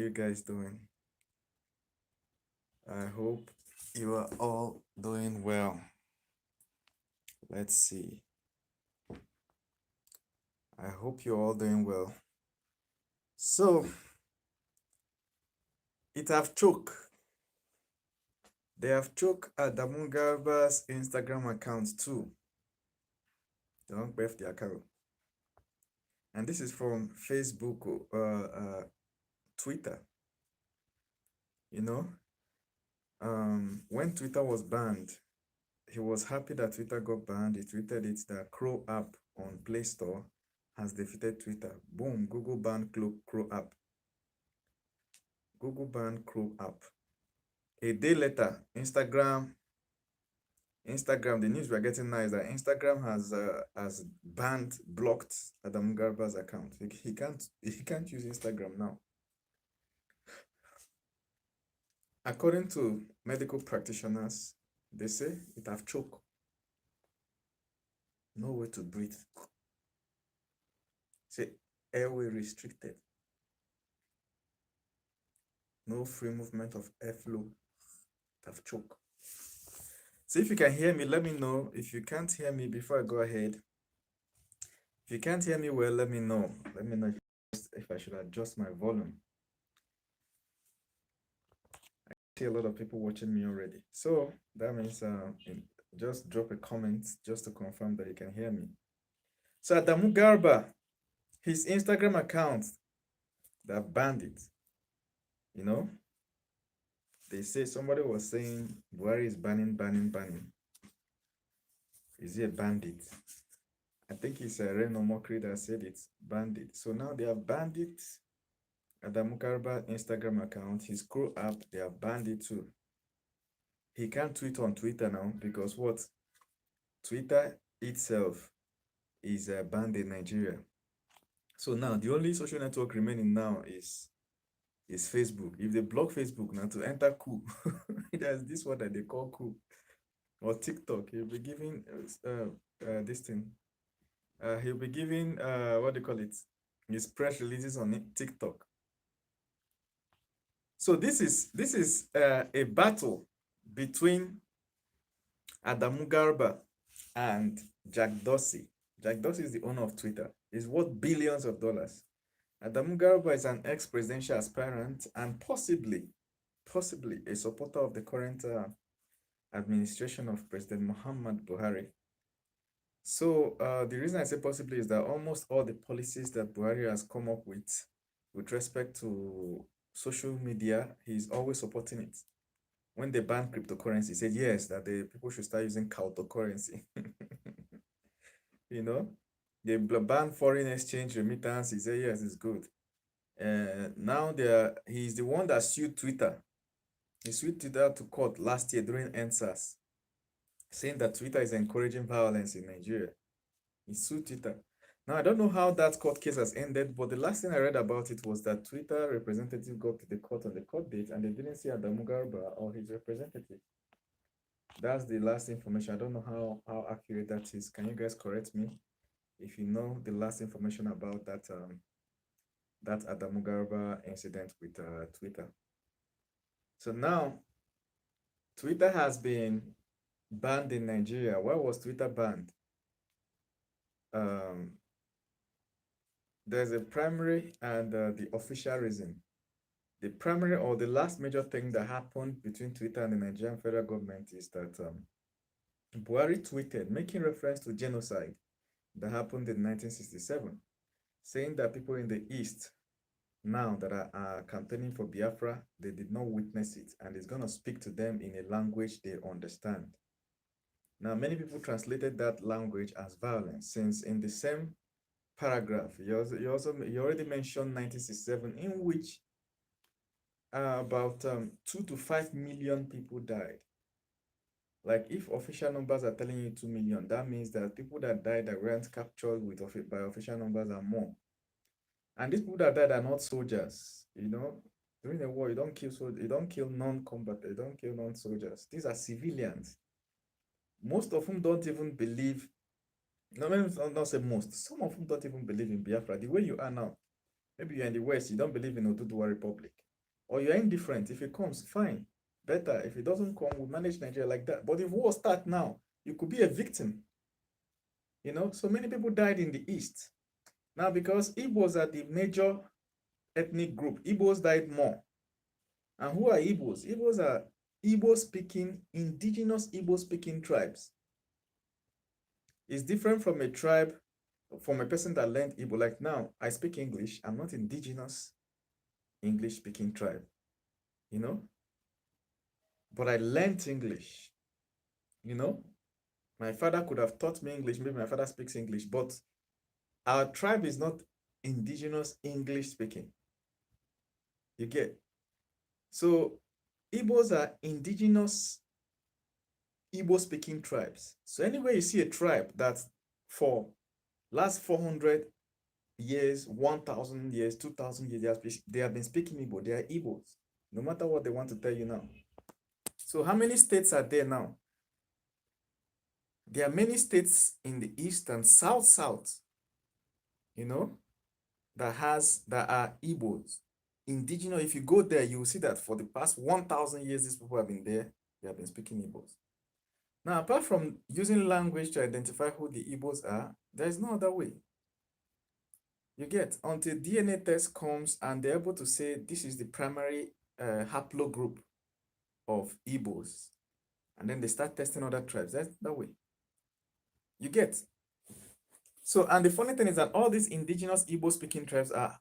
you guys doing? I hope you are all doing well. Let's see. I hope you're all doing well. So, it have choked. They have choked Adamu GARBA's Instagram account too. They don't left the account. And this is from Facebook, Twitter. You know, when Twitter was banned, he was happy that Twitter got banned. He tweeted it that Crow app on Play Store has defeated Twitter. Boom, Google banned Crow app. Google banned Crow app. A day later, Instagram, the news we're getting now is that Instagram has blocked Adam Garba's account. He can't use Instagram now. According to medical practitioners, they say it have choke. No way to breathe. Say airway restricted. No free movement of airflow. It have choke. So if you can hear me, let me know. If you can't hear me before I go ahead. If you can't hear me well, let me know. Let me know if I should adjust my volume. I see a lot of people watching me already. So that means just drop a comment just to confirm that you can hear me. So Adamu Garba, his Instagram account, they banned it. You know, they say somebody was saying Buhari is banning. Is he a bandit? I think it's Reno Mokri that said it's bandit. So now they have banned it. Adamu Garba Instagram account, his Crow app, they have banned it too. He can't tweet on Twitter now because what? Twitter itself is banned in Nigeria. So now the only social network remaining now is Facebook. If they block Facebook now to enter Coup, there's this one that they call Coup or TikTok. He'll be giving this thing. He'll be giving what do you call it? His press releases on TikTok. So this is a battle between Adamu Garba and Jack Dorsey. Jack Dorsey is the owner of Twitter. He's worth billions of dollars. Adamu Garba is an ex-presidential aspirant and possibly a supporter of the current administration of President Muhammad Buhari. So the reason I say possibly is that almost all the policies that Buhari has come up with respect to social media, he's always supporting it. When they banned cryptocurrency, he said yes, that the people should start using cryptocurrency. You know, they banned foreign exchange remittance. He said yes, it's good. Now he's the one that sued Twitter. He sued Twitter to court last year during NSAS, saying that Twitter is encouraging violence in Nigeria. He sued Twitter. Now, I don't know how that court case has ended, but the last thing I read about it was that Twitter representative got to the court on the court date and they didn't see Adamu Garba or his representative. That's the last information. I don't know how accurate that is. Can you guys correct me if you know the last information about that that Adamu Garba incident with Twitter? So now, Twitter has been banned in Nigeria. Why was Twitter banned? There's a primary and the official reason. The primary or the last major thing that happened between Twitter and the Nigerian federal government is that Buhari tweeted, making reference to genocide that happened in 1967, saying that people in the East now that are campaigning for Biafra, they did not witness it, and it's going to speak to them in a language they understand. Now, many people translated that language as violence, since in the same paragraph, you already mentioned 1967, in which about 2 to 5 million people died. Like if official numbers are telling you 2 million, that means that people that died that weren't captured by official numbers are more. And these people that died are not soldiers. You know, during the war, you don't kill soldiers, you don't kill non-combatants, you don't kill non-soldiers. These are civilians. Most of whom don't even believe. No, not say most. Some of whom don't even believe in Biafra. The way you are now, maybe you're in the West, you don't believe in Oduduwa Republic. or you're indifferent. If it comes, fine, better. If it doesn't come, we'll manage Nigeria like that. But if war start now, you could be a victim. So many people died in the East. Now, because Igbos are the major ethnic group, Igbos died more. And who are Igbos? Igbos are Igbo-speaking, indigenous Igbo-speaking tribes. It's different from a tribe, from a person that learned Igbo. Like now, I speak English. I'm not indigenous English-speaking tribe, you know? But I learned English, you know? My father could have taught me English. Maybe my father speaks English, but our tribe is not indigenous English-speaking. You get? So Igbos are indigenous Igbo-speaking tribes. So anywhere you see a tribe that for last 400 years, 1,000 years, 2,000 years, they have been speaking Igbo. They are Igbos, no matter what they want to tell you now. So how many states are there now? There are many states in the east and south, that are Igbos. Indigenous, if you go there, you will see that for the past 1,000 years, these people have been there. They have been speaking Igbos. Now, apart from using language to identify who the Igbos are, there is no other way. You get, until DNA test comes and they're able to say this is the primary haplogroup of Igbos, and then they start testing other tribes. That's that way. You get. So, and the funny thing is that all these indigenous Igbo-speaking tribes are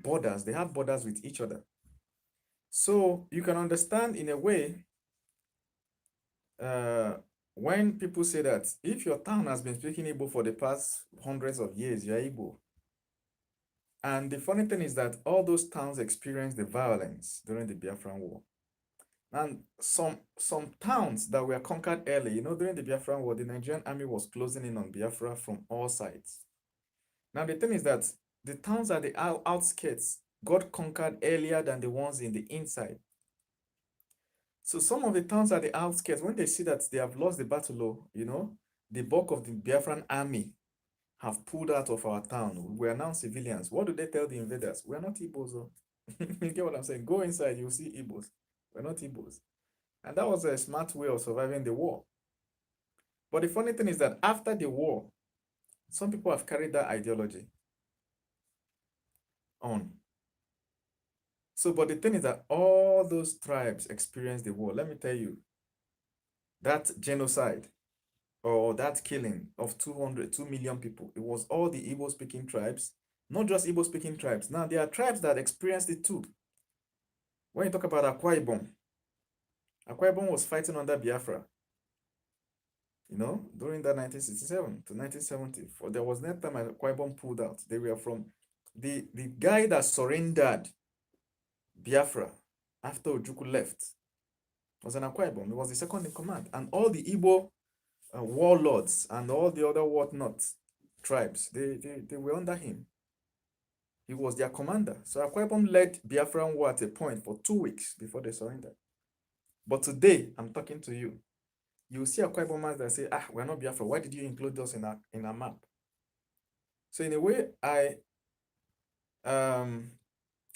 borders. They have borders with each other. So you can understand in a way when people say that if your town has been speaking Igbo for the past hundreds of years, you're Igbo. And the funny thing is that all those towns experienced the violence during the Biafran War. And some towns that were conquered early, during the Biafran War, the Nigerian army was closing in on Biafra from all sides. Now, the thing is that the towns at the outskirts got conquered earlier than the ones in the inside. So some of the towns at the outskirts, when they see that they have lost the battle, the bulk of the Biafran army have pulled out of our town. We are now civilians. What do they tell the invaders? We're not Igbos. You get what I'm saying? Go inside, you'll see Igbos. We're not Igbos. And that was a smart way of surviving the war. But the funny thing is that after the war, some people have carried that ideology on. So, but the thing is that all those tribes experienced the war. Let me tell you, that genocide or that killing of 2 million people, it was all the Igbo-speaking tribes, not just Igbo-speaking tribes. Now, there are tribes that experienced it too. When you talk about Akwa Ibom was fighting under Biafra, during that 1967 to 1970. There was no time Akwa Ibom pulled out. They were from the guy that surrendered Biafra after Ojukwu left was an Akwa Ibom. He was the second in command. And all the Igbo warlords and all the other whatnot tribes, they were under him. He was their commander. So Akwa Ibom led Biafran war at a point for 2 weeks before they surrendered. But today, I'm talking to you. You see Akwa Ibomers that say, we're not Biafra. Why did you include us in a map? So in a way, I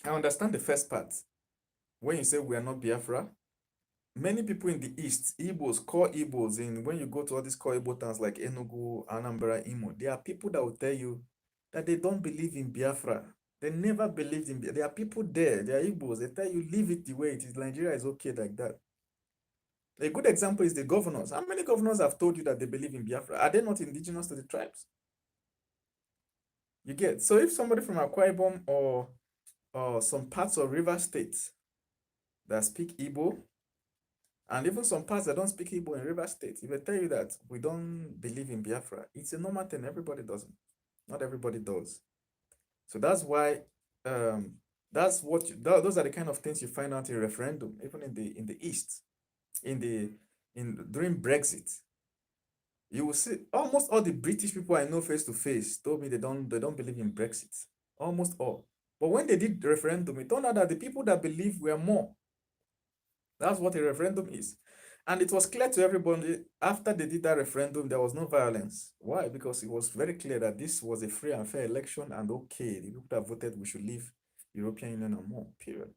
understand the first part. When you say we are not Biafra, many people in the East, Igbos, core Igbos, when you go to all these core Igbo towns like Enugu, Anambra, Imo, there are people that will tell you that they don't believe in Biafra. They never believed in Biafra. There are people there, they are Igbos, they tell you, leave it the way it is. Nigeria is okay like that. A good example is the governors. How many governors have told you that they believe in Biafra? Are they not indigenous to the tribes? You get. So if somebody from Akwa Ibom or some parts of River State that speak Igbo, and even some parts that don't speak Igbo in River State, if they tell you that we don't believe in Biafra, it's a normal thing. Everybody doesn't. Not everybody does. So that's why those are the kind of things you find out in referendum, even in the East, during Brexit. You will see almost all the British people I know face to face told me they don't believe in Brexit. Almost all. But when they did the referendum, it turned out that the people that believe were more. That's what a referendum is. And it was clear to everybody after they did that referendum, there was no violence. Why? Because it was very clear that this was a free and fair election, and okay, the people that voted we should leave European Union and more, period.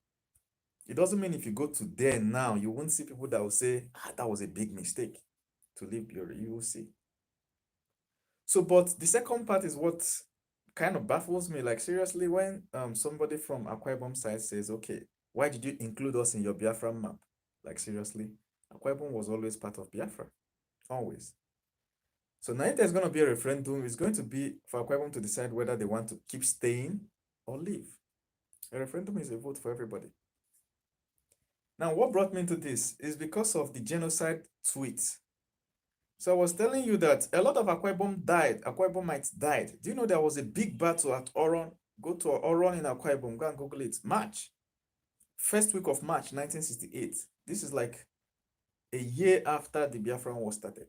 It doesn't mean if you go to there now, you won't see people that will say, ah, that was a big mistake to leave Biore. You will see. So, but the second part is what kind of baffles me. Like, seriously, when somebody from Akwa Ibom side says, okay, why did you include us in your Biafra map? Like, seriously, Akwa Ibom was always part of Biafra. Always. So now if there's going to be a referendum, it's going to be for Akwa Ibom to decide whether they want to keep staying or leave. A referendum is a vote for everybody. Now, what brought me into this is because of the genocide tweet. So I was telling you that a lot of Akwa Ibom died. Akwa Ibomites died. Do you know there was a big battle at Oron? Go to Oron in Akwa Ibom. Go and Google it. March. First week of March 1968. This is like a year after the Biafran War started.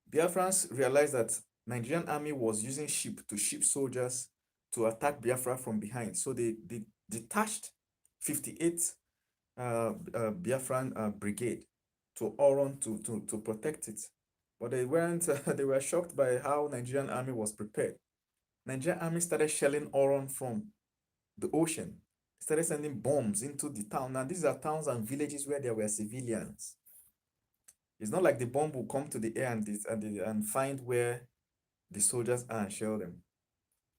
Biafrans realized that Nigerian army was using ship to ship soldiers to attack Biafra from behind. So they detached 58 Biafran brigade to Oron to protect it. But they weren't, they were shocked by how Nigerian army was prepared. Nigerian army started shelling Oron from the ocean, started sending bombs into the town. Now, these are towns and villages where there were civilians. It's not like the bomb will come to the air and find where the soldiers are and shell them.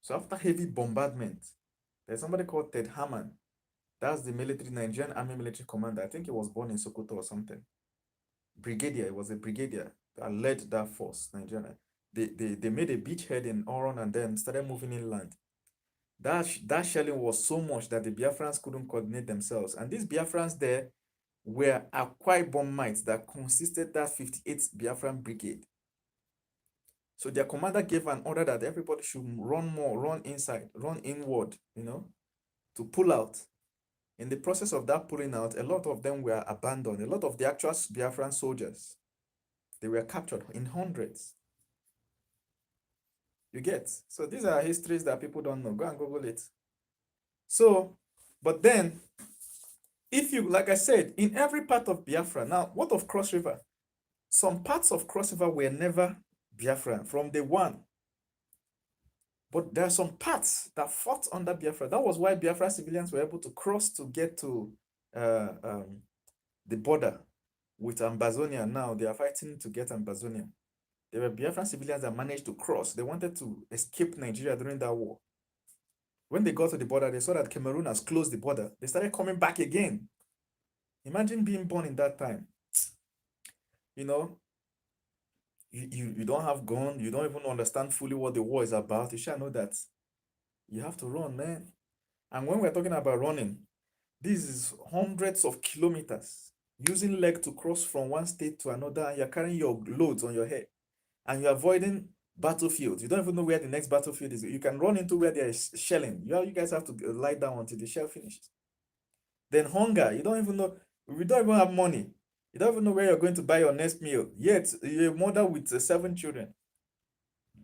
So after heavy bombardment, there's somebody called Ted Haman. That's the Nigerian army military commander. I think he was born in Sokoto or something. Brigadier, it was a brigadier that led that force, Nigeria. They made a beachhead in Oron and then started moving inland. That shelling was so much that the Biafrans couldn't coordinate themselves. And these Biafrans there were Akwa Ibomites that consisted that 58th Biafran Brigade. So their commander gave an order that everybody should run more, run inside, run inward, to pull out. In the process of that pulling out, a lot of them were abandoned. A lot of the actual Biafran soldiers, they were captured in hundreds. You get? So these are histories that people don't know. Go and Google it. So, but then, if you, like I said, in every part of Biafra, now, what of Cross River? Some parts of Cross River were never Biafran from day one. But there are some parts that fought under Biafra. That was why Biafra civilians were able to cross to get to the border with Ambazonia. Now they are fighting to get Ambazonia. There were Biafran civilians that managed to cross. They wanted to escape Nigeria during that war. When they got to the border, they saw that Cameroon has closed the border. They started coming back again. Imagine being born in that time. You know, you don't have gun. You don't even understand fully what the war is about. You shall know that you have to run, man. And when we're talking about running, this is hundreds of kilometers using leg to cross from one state to another, and you're carrying your loads on your head and you're avoiding battlefields. You don't even know where the next battlefield is. You can run into where there is shelling. You guys have to lie down until the shell finishes. Then hunger, you don't even know. We don't even have money. You don't even know where you're going to buy your next meal. Yet you're a mother with 7 children.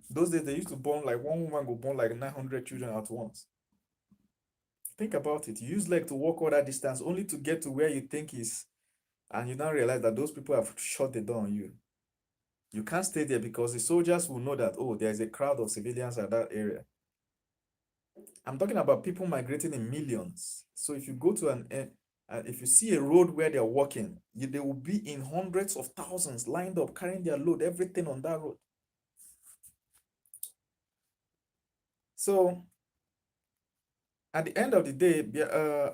Those days they used to born like one woman go born like 900 children at once. Think about it. You use leg to walk all that distance only to get to where you think is, and you now realize that those people have shut the door on you. You can't stay there because the soldiers will know that, oh, there's a crowd of civilians at that area. I'm talking about people migrating in millions. So if you go to if you see a road where they're walking, they will be in hundreds of thousands lined up, carrying their load, everything on that road. So at the end of the day,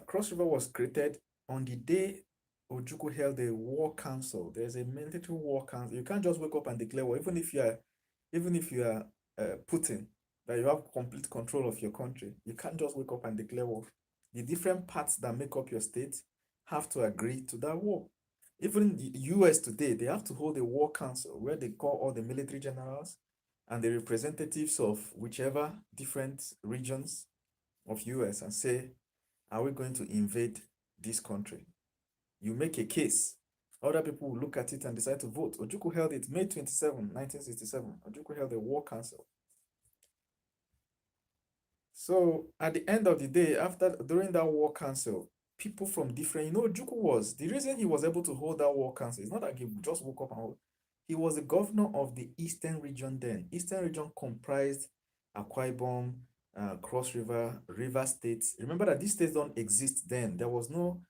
Cross River was created on the day Ojukwu held a war council. There's a military war council. You can't just wake up and declare war, even if you are Putin, that you have complete control of your country. You can't just wake up and declare war. The different parts that make up your state have to agree to that war. Even the US today, they have to hold a war council where they call all the military generals and the representatives of whichever different regions of US and say, are we going to invade this country? You make a case. Other people will look at it and decide to vote. Ojukwu held it May 27, 1967. Ojukwu held a war council. So at the end of the day, during that war council, people from different, Ojukwu the reason he was able to hold that war council is not that he just woke up and hold. He was the governor of the Eastern region then. Eastern region comprised Akwa Ibom, Cross River, River States. Remember that these states don't exist then. There was no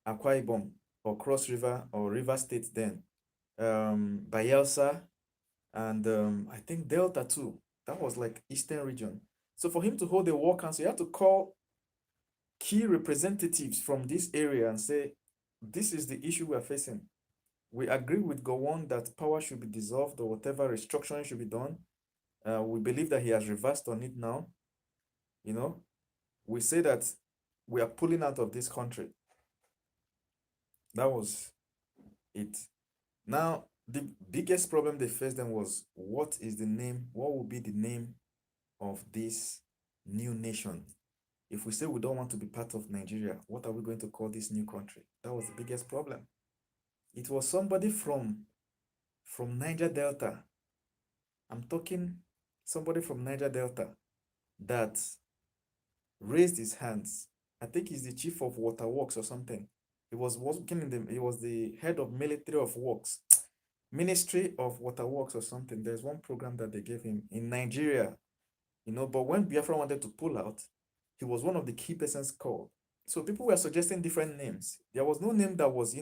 Akwa Ibom, or Cross River, or River State then, Bayelsa, and I think Delta too. That was like Eastern region. So for him to hold the war council, you have to call key representatives from this area and say, this is the issue we are facing. We agree with Gowon that power should be dissolved or whatever restructuring should be done. We believe that he has reversed on it now. You know, we say that we are pulling out of this country. That was it. Now, the biggest problem they faced then was, what is the name? What will be the name of this new nation? If we say we don't want to be part of Nigeria, what are we going to call this new country? That was the biggest problem. It was somebody from Niger Delta. I'm talking somebody from Niger Delta that raised his hands. I think he's the chief of water works or something. He was working in he was the head of military of works, Ministry of Water Works or something. There's one program that they gave him in Nigeria, but when Biafra wanted to pull out, he was one of the key persons called. So people were suggesting different names. There was no name that was,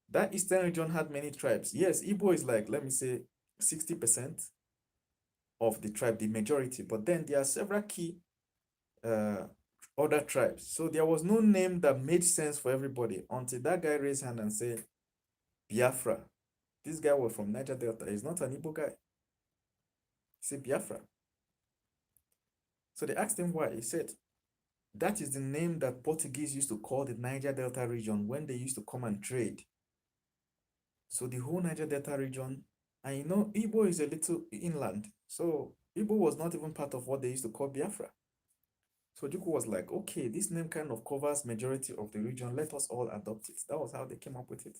that Eastern region had many tribes. Yes, Igbo is like, let me say, 60% of the tribe, the majority. But then there are several key uh, other tribes. So there was no name that made sense for everybody until that guy raised hand and said, Biafra. This guy was from Niger Delta. He's not an Igbo guy. He said Biafra. So they asked him why. He said, that is the name that Portuguese used to call the Niger Delta region when they used to come and trade. So the whole Niger Delta region, and Igbo is a little inland. So Igbo was not even part of what they used to call Biafra. So Juku was like, okay, this name kind of covers majority of the region. Let us all adopt it. That was how they came up with it.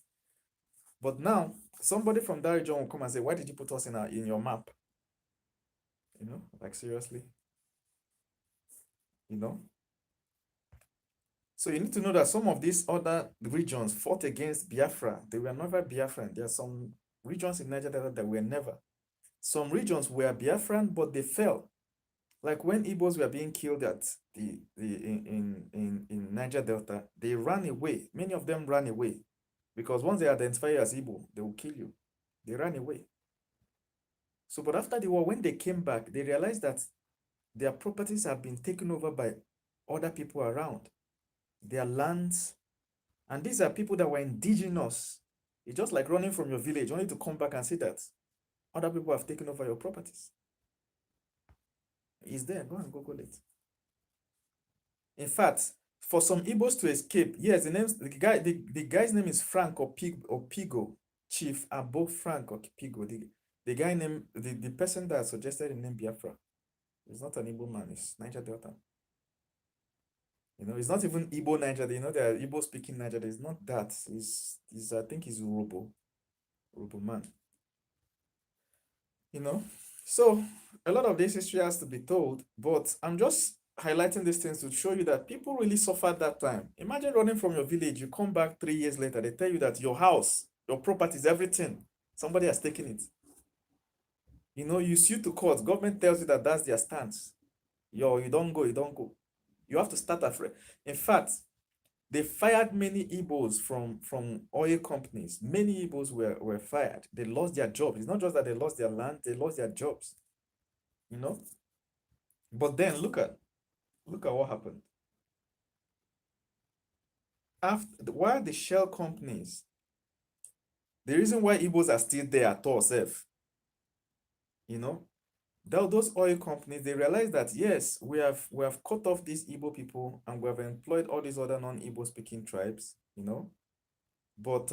But now, somebody from that region will come and say, why did you put us in your map? Like seriously? So you need to know that some of these other regions fought against Biafra. They were never Biafran. There are some regions in Nigeria that were never. Some regions were Biafran, but they fell. Like when Igbos were being killed at in Niger Delta, they ran away. Many of them ran away because once they identify you as Igbo, they will kill you. They ran away. So, but after the war, when they came back, they realized that their properties have been taken over by other people around, their lands. And these are people that were indigenous. It's just like running from your village, only to come back and see that other people have taken over your properties. It's there. Go and Google it. In fact, for some Igbos to escape, yes, the guy's name is Frank or Pigo, Chief Abo Frank or Pigo. The guy name, the person that suggested the name Biafra, is not an Igbo man, it's Niger Delta. It's not even Igbo Niger. There are Igbo speaking Niger. It's not that. I think he's Urobo man. So a lot of this history has to be told, but I'm just highlighting these things to show you that people really suffered that time. Imagine running from your village, you come back 3 years later, they tell you that your house, your properties, everything, somebody has taken it. You sue to court, government tells you that that's their stance. You don't go. You have to start afresh. In fact, they fired many Igbos from oil companies. Many Igbos were fired. They lost their jobs. It's not just that they lost their land, they lost their jobs. But then look at what happened. While the shell companies, the reason why Igbos are still there at all, those oil companies, they realize that yes, we have cut off these Igbo people and we have employed all these other non-Igbo speaking tribes, but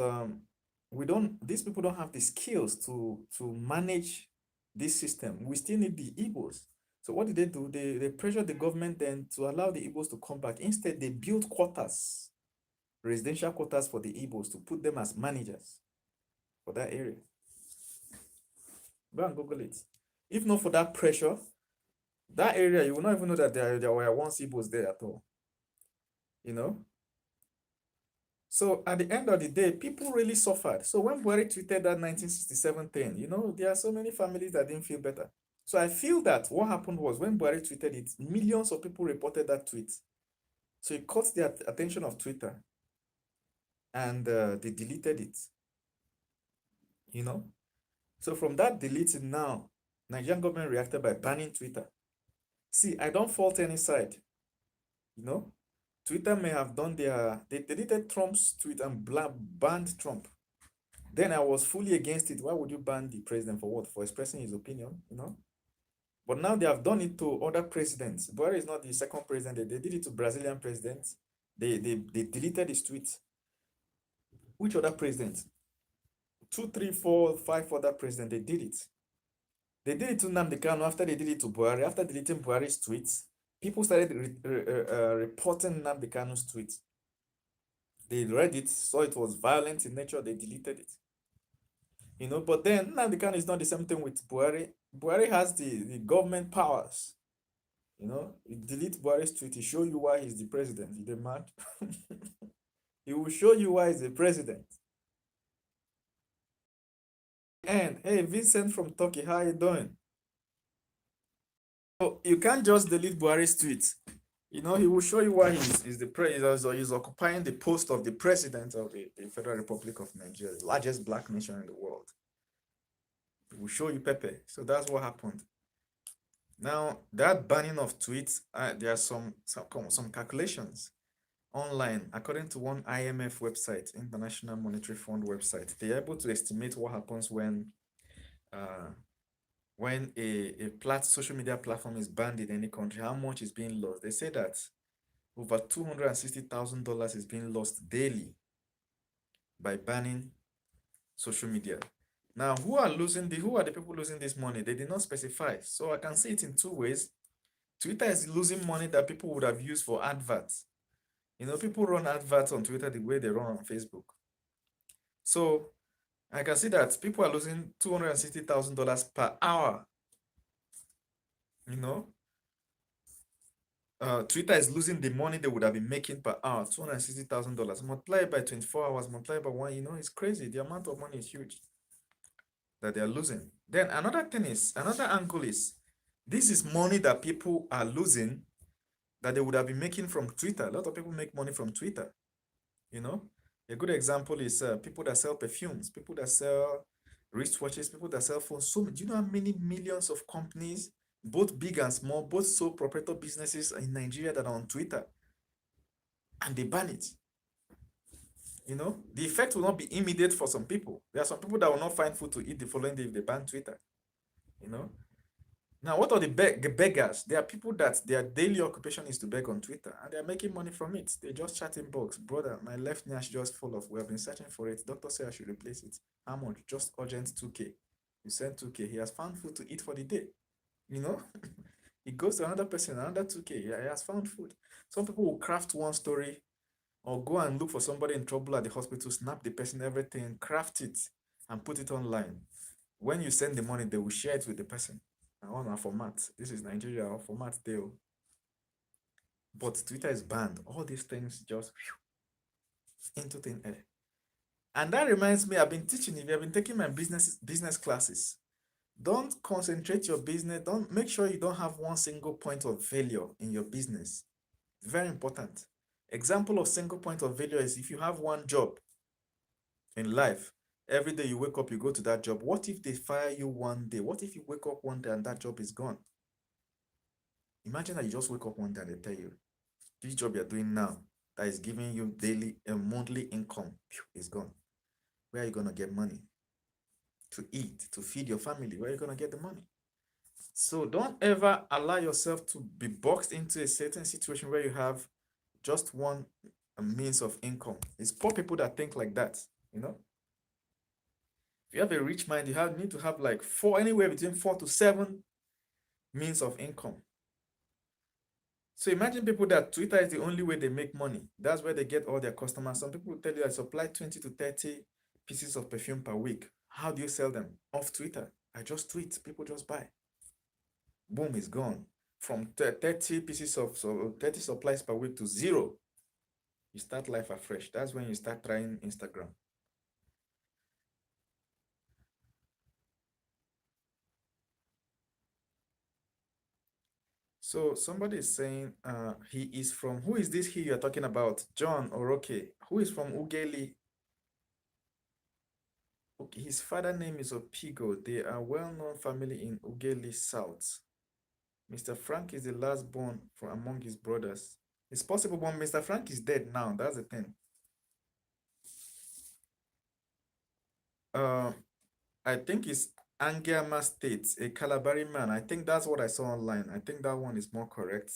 these people don't have the skills to manage this system. We still need the Igbos. So what did they do? They pressured the government then to allow the Igbos to come back. Instead, they built quarters, residential quarters for the Igbos to put them as managers for that area. Go and Google it. If not for that pressure, that area, you will not even know that there were once Igbos there at all. So at the end of the day, people really suffered. So when Buhari tweeted that 1967 thing, there are so many families that didn't feel better. So I feel that what happened was when Buhari tweeted it, millions of people reported that tweet. So it caught the attention of Twitter. and they deleted it, you know. So from that deleting now, Nigerian government reacted by banning Twitter. See, I don't fault any side, you know. Twitter may have done they deleted Trump's tweet and banned Trump. Then I was fully against it. Why would you ban the president for what? For expressing his opinion, you know? But now they have done it to other presidents. Buhari is not the second president. They did it to Brazilian presidents. They deleted his tweets. Which other president? Two, three, four, five other presidents, they did it. They did it to Nnamdi Kanu after they did it to Buhari. After deleting Buhari's tweets, people started reporting Nnamdi Kanu's tweets. They read it, saw it was violent in nature, they deleted it. You know, but then Nnamdi Kanu is not the same thing with Buhari. Buhari has the government powers. You know, you delete Buhari's tweet, he show you why he's the president. You demand. He will show you why he's the president. And hey, Vincent from Turkey, how you doing? So you can't just delete Buhari's tweet. You know, he will show you why he's the president, or he's occupying the post of the president of the Federal Republic of Nigeria, the largest black nation in the world. He will show you Pepe. So that's what happened. Now, that banning of tweets, there are some calculations online. According to one IMF website, International Monetary Fund website, they're able to estimate what happens when a social media platform is banned in any country, how much is being lost. They say that over $260,000 is being lost daily by banning social media. Now, who are the people losing this money? They did not specify. So I can see it in two ways. Twitter is losing money that people would have used for adverts. You know, people run adverts on Twitter the way they run on Facebook. So I can see that people are losing $260,000 per hour. You know, Twitter is losing the money they would have been making per hour, $260,000. Multiplied by 24 hours, multiplied by one, you know, it's crazy. The amount of money is huge that they are losing. Then another angle is, this is money that people are losing that they would have been making from Twitter. A lot of people make money from Twitter, you know. A good example is people that sell perfumes, people that sell wristwatches, people that sell phones. So, do you know how many millions of companies, both big and small, both sole proprietor businesses in Nigeria that are on Twitter, and they ban it? You know, the effect will not be immediate for some people. There are some people that will not find food to eat the following day if they ban Twitter. You know, now what are the beggars? There are people that their daily occupation is to beg on Twitter, and they're making money from it. They just chatting box. Brother, my left knee is just full of. We have been searching for it. Doctor said I should replace it. How much? Just urgent 2K. You send 2K. He has found food to eat for the day. You know, he goes to another person, another 2K. Yeah, he has found food. Some people will craft one story or go and look for somebody in trouble at the hospital, snap the person, everything, craft it, and put it online. When you send the money, they will share it with the person. On our format. This is Nigeria, our format deal. But Twitter is banned. All these things just into thin air. And that reminds me, I've been teaching, if you have been taking my business classes, don't concentrate your business. Don't make sure you don't have one single point of failure in your business. Very important. Example of single point of failure is if you have one job in life, every day you wake up, you go to that job. What if they fire you one day? What if you wake up one day and that job is gone? Imagine that you just wake up one day and they tell you, this job you're doing now that is giving you daily and monthly income is gone. Where are you going to get money to eat, to feed your family? Where are you going to get the money? So don't ever allow yourself to be boxed into a certain situation where you have just one means of income. It's poor people that think like that, you know. If you have a rich mind, you need to have like anywhere between 4 to 7 means of income. So imagine people that Twitter is the only way they make money. That's where they get all their customers. Some people will tell you I supply 20 to 30 pieces of perfume per week. How do you sell them? Off Twitter. I just tweet. People just buy. Boom, it's gone. From 30 pieces of 30 supplies per week to 0. You start life afresh. That's when you start trying Instagram. So somebody is saying he is from, who is this he you're talking about? John or okay? Who is from Ugeli? Okay, his father name is Opigo. They are well-known family in Ughelli South. Mr. Frank is the last born from among his brothers. It's possible, but Mr. Frank is dead now. That's the thing. Uh, I think it's Angiama State, a Calabari man. I think that's what I saw online. I think that one is more correct.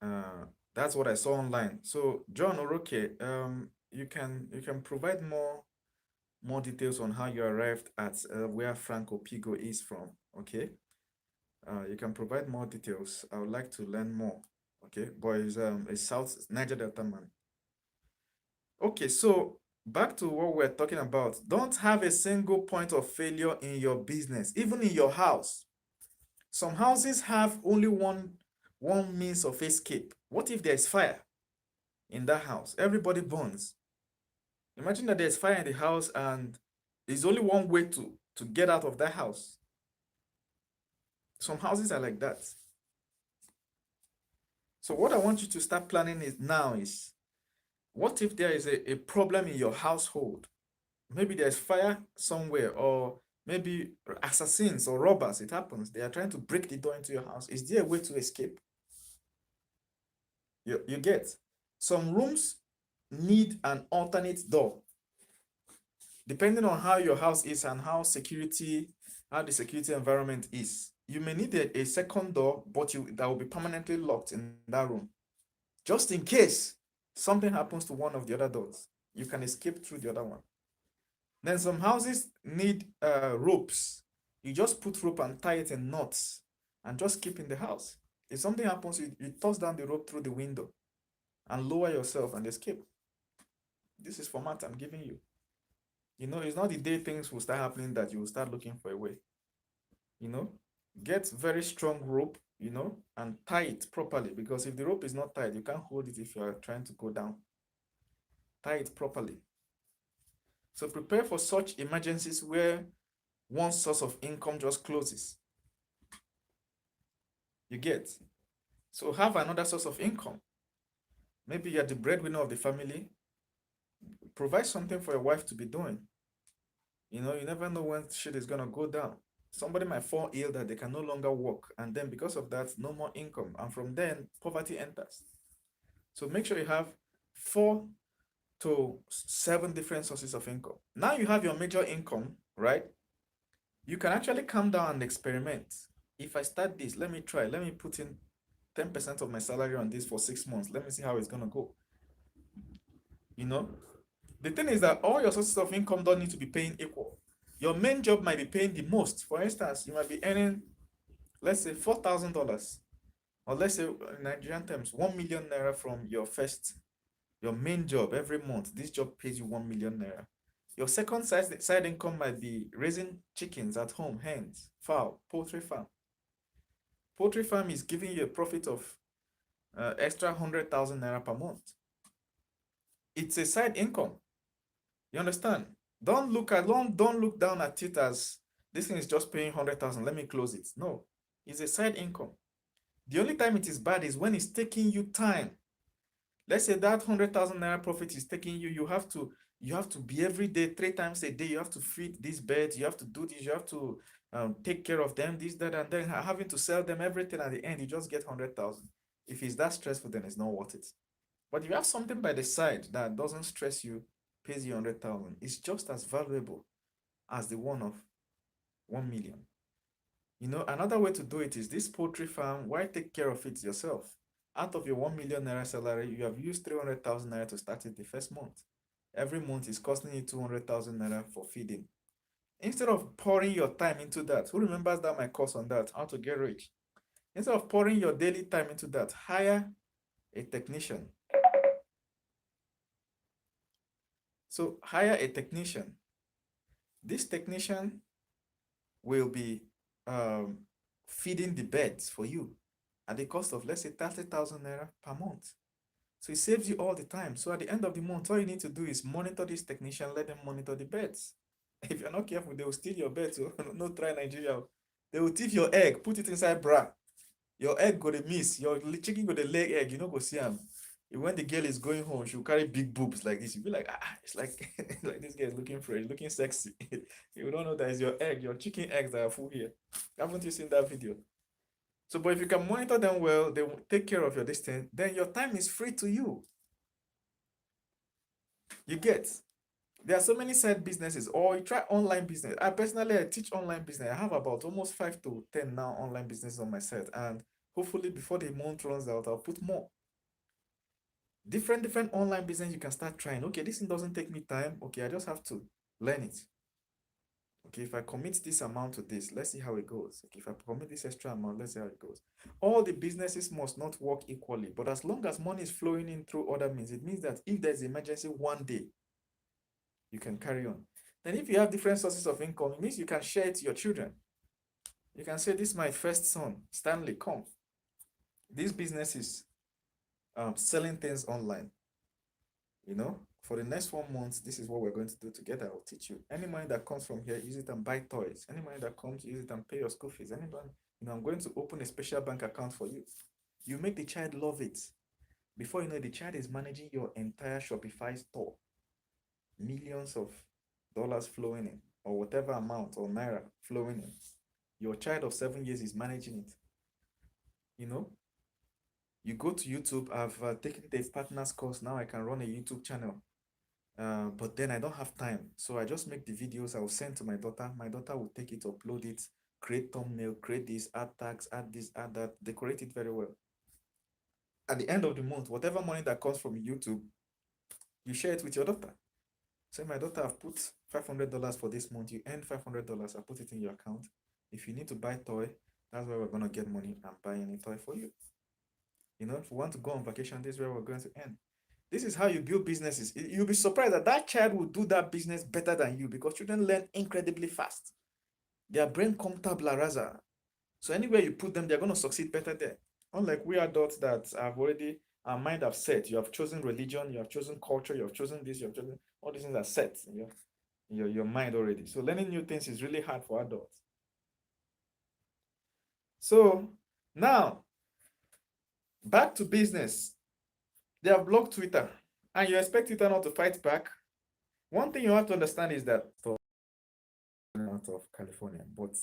Uh, that's what I saw online. So, John Oroke, you can provide more details on how you arrived at where Frank Opigo is from. Okay. You can provide more details. I would like to learn more. Okay, but he's a South Niger Delta man. Okay, so back to what we're talking about. Don't have a single point of failure in your business, even in your house. Some houses have only one means of escape. What if there's fire in that house? Everybody burns. Imagine that there's fire in the house and there's only one way to get out of that house. Some houses are like that. So what I want you to start planning is now is, what if there is a problem in your household? Maybe there's fire somewhere, or maybe assassins or robbers. It happens. They are trying to break the door into your house. Is there a way to escape? You get. Some rooms need an alternate door. Depending on how your house is and how the security environment is. You may need a second door, but that will be permanently locked in that room. Just in case something happens to one of the other doors, you can escape through the other one. Then some houses need ropes. You just put rope and tie it in knots and just keep in the house. If something happens, you toss down the rope through the window and lower yourself and escape. This is format I'm giving you. It's not the day things will start happening that you will start looking for a way. Get very strong rope, and tie it properly, because if the rope is not tied, you can't hold it if you are trying to go down. Tie it properly. So prepare for such emergencies where one source of income just closes. You get? So have another source of income. Maybe you're the breadwinner of the family. Provide something for your wife to be doing. You never know when shit is gonna go down. Somebody might fall ill that they can no longer work, and then because of that, no more income. And from then, poverty enters. So make sure you have 4 to 7 different sources of income. Now you have your major income, right? You can actually come down and experiment. If I start this, let me try. Let me put in 10% of my salary on this for 6 months. Let me see how it's going to go. The thing is that all your sources of income don't need to be paying equal. Your main job might be paying the most. For instance, you might be earning, let's say, $4,000, or let's say in Nigerian terms, 1 million naira from your main job every month. This job pays you 1 million naira. Your second side income might be raising chickens at home, hens, fowl, poultry farm. Poultry farm is giving you a profit of extra 100,000 naira per month. It's a side income. You understand? Don't look down at it as this thing is just paying 100,000. Let me close it. No, it's a side income. The only time it is bad is when it's taking you time. Let's say that 100,000 naira profit is taking you. You have to be every day, 3 times a day. You have to feed these birds. You have to do this. You have to take care of them, this, that, and then having to sell them everything. At the end, you just get 100,000. If it's that stressful, then it's not worth it. But if you have something by the side that doesn't stress you, pays you 100,000, it's just as valuable as the one of 1 million. Another way to do it is this poultry farm. Why take care of it yourself? Out of your 1 million naira salary, you have used 300,000 naira to start it the first month. Every month is costing you 200,000 naira for feeding. Instead of pouring your time into that, who remembers that my course on that, how to get rich? Instead of pouring your daily time into that, hire a technician. So hire a technician. This technician will be feeding the birds for you at the cost of, let's say, 30,000 naira per month. So it saves you all the time. So at the end of the month, all you need to do is monitor this technician, let them monitor the birds. If you're not careful, they will steal your birds. No, try Nigeria. They will thief your egg, put it inside bra. Your egg go to miss. Your chicken go to lay egg, you know, go see them. When the girl is going home, she'll carry big boobs like this. You'll be like, ah, it's like like this girl is looking fresh, looking sexy. You don't know that it's your chicken eggs that are full here. Haven't you seen that video? So, but if you can monitor them well, they will take care of your distance, then your time is free to you. You get. There are so many side businesses, or you try online business. I teach online business. I have about almost 5 to 10 now online businesses on my site, and hopefully before the month runs out, I'll put more. Different online business you can start trying. Okay, this thing doesn't take me time. Okay, I just have to learn it. Okay, if I commit this amount to this, let's see how it goes. Okay, if I commit this extra amount, let's see how it goes. All the businesses must not work equally, but as long as money is flowing in through other means, it means that if there's emergency one day, you can carry on. Then if you have different sources of income, it means you can share it to your children. You can say, this is my first son, Stanley, come. This business is selling things online. You know, for the next 1 month, this is what we're going to do together. I'll teach you. Any money that comes from here, use it and buy toys. Any money that comes, use it and pay your school fees. Anyone, I'm going to open a special bank account for you. You make the child love it. Before you know, the child is managing your entire Shopify store. Millions of dollars flowing in, or whatever amount, or naira flowing in. Your child of 7 years is managing it. You know, you go to YouTube. I've taken the partners course. Now I can run a YouTube channel. But then I don't have time. So I just make the videos. I will send to my daughter. My daughter will take it, upload it, create thumbnail, create this, add tags, add this, add that, decorate it very well. At the end of the month, whatever money that comes from YouTube, you share it with your daughter. Say, my daughter, I've put $500 for this month. You earn $500. I put it in your account. If you need to buy toy, that's where we're going to get money and buy any toy for you. You know, if we want to go on vacation, this is where we're going to earn. This is how you build businesses. You'll be surprised that that child will do that business better than you, because children learn incredibly fast. Their brain comes tabula rasa. So anywhere you put them, they're going to succeed better there. Unlike we adults that have already, our mind have set. You have chosen religion, you have chosen culture, you have chosen this, you have chosen, all these things are set in your mind already. So learning new things is really hard for adults. So now, back to business. They have blocked Twitter, and you expect Twitter not to fight back. One thing you have to understand is that out of California, but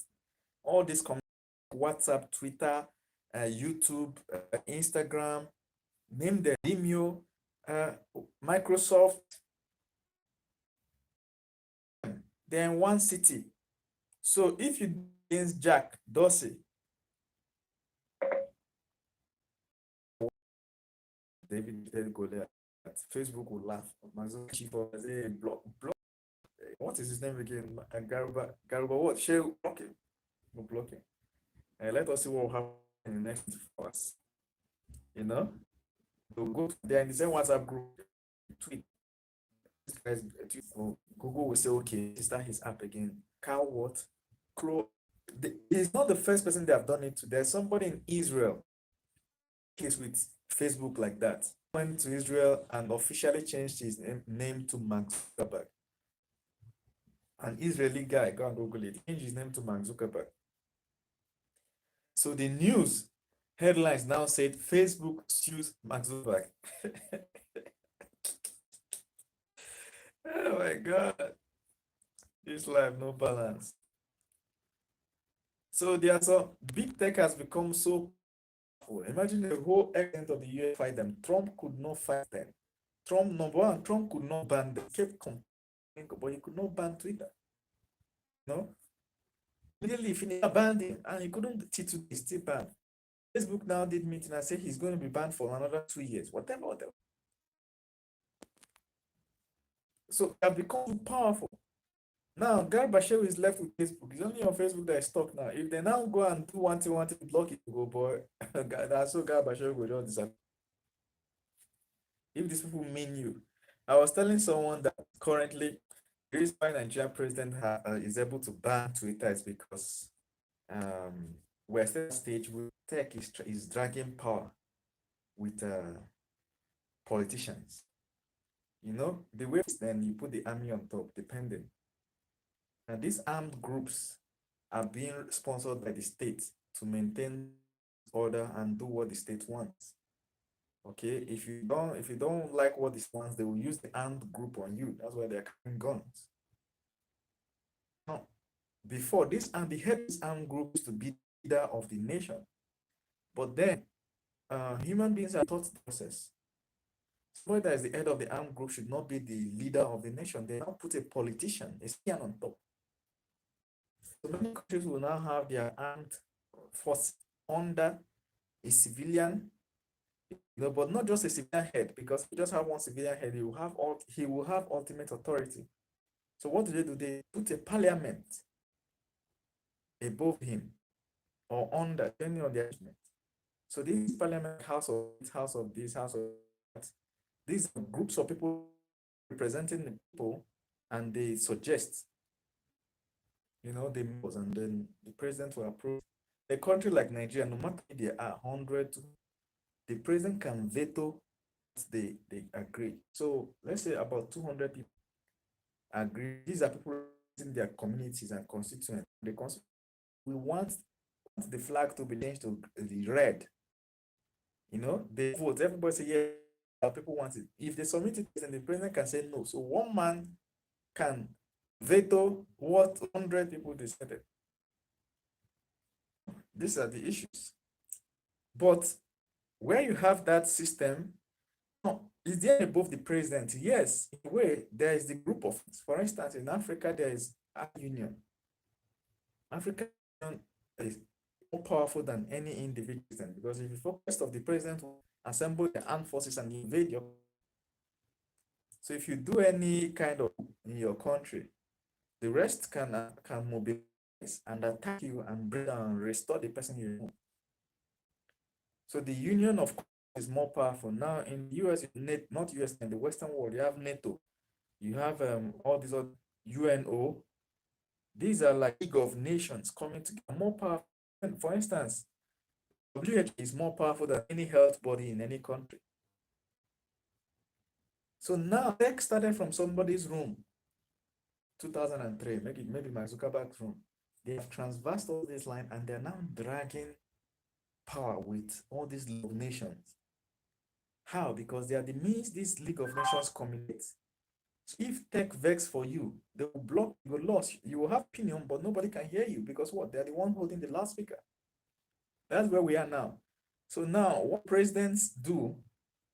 all this WhatsApp, Twitter, YouTube, Instagram, name them, Vimeo, Microsoft, they're in one city. So if you against Jack Dorsey, David Goliath, Facebook will laugh. What is his name again? Garba, what? Share blocking. No blocking. Let us see what will happen in the next 24 hours. You know, they'll go there in the same WhatsApp group, tweet. Google will say, okay, start his app again. Cow what? Crow. He's not the first person they have done it to. There's somebody in Israel case with Facebook like that. Went to Israel and officially changed his name to Mark Zuckerberg. An Israeli guy, go and Google it, changed his name to Mark Zuckerberg. So the news headlines now said Facebook sues Mark Zuckerberg. Oh my God. This life, no balance. So there are some big tech has become so powerful. Imagine the whole extent of the US fight them. Trump could not fight them. Number one, Trump could not ban them. Kept complaining, but he could not ban Twitter. No? Immediately he banned him, and he couldn't he's still banned. Facebook now did meeting and said he's going to be banned for another 2 years. Whatever. So they have become too powerful. Now, GARBA is left with Facebook. It's only on Facebook that is stuck now. If they now go and do one thing, block it, go, boy, that's so GARBA will just disappear. If these people mean you. I was telling someone that currently, the reason why Nigerian president is able to ban Twitter is because we're at a stage where tech is dragging power with politicians. You know, the way then you put the army on top, depending. And these armed groups are being sponsored by the state to maintain order and do what the state wants. Okay, if you don't like what this wants, they will use the armed group on you. That's why they're carrying guns. Now, before this, and the head of this armed group used to be the leader of the nation. But then, human beings are taught the process. Somebody that is the head of the armed group should not be the leader of the nation. They now put a politician, a civilian on top. So many countries will now have their armed force under a civilian, but not just a civilian head, because if you just have one civilian head, he will have ultimate authority. So what do? They put a parliament above him or under, depending on the arrangement. So this parliament, house of this, house of that, these are groups of people representing the people, and they suggest, the members, and then the president will approve. A country like Nigeria, no matter if there are 100, the president can veto what they agree. So let's say about 200 people agree. These are people in their communities and constituents. We want the flag to be changed to the red. They vote. Everybody say yeah. People want it. If they submit it, then the president can say no. So one man can veto what 100 people decided. These are the issues. But where you have that system, is there above the president? Yes, in a way, there is the group of, for instance, in Africa, there is a union. African Union is more powerful than any individual president, because if you focus of the president will assemble the armed forces and invade your, so if you do any kind of in your country, the rest can mobilize and attack you and bring down and restore the person you know. So the union of course is more powerful now in US, not US, in the Western world. You have NATO, you have all these other UNO. These are like League of Nations coming together, more powerful. For instance, WHO is more powerful than any health body in any country. So now tech started from somebody's room, 2003, maybe Mark Zuckerberg's room. They have transversed all this line, and they're now dragging power with all these League of Nations. How? Because they are the means this League of Nations communicates. So if tech vex for you, they will block your loss. You will have opinion, but nobody can hear you, because what? They're the one holding the loudspeaker. That's where we are now. So now what presidents do,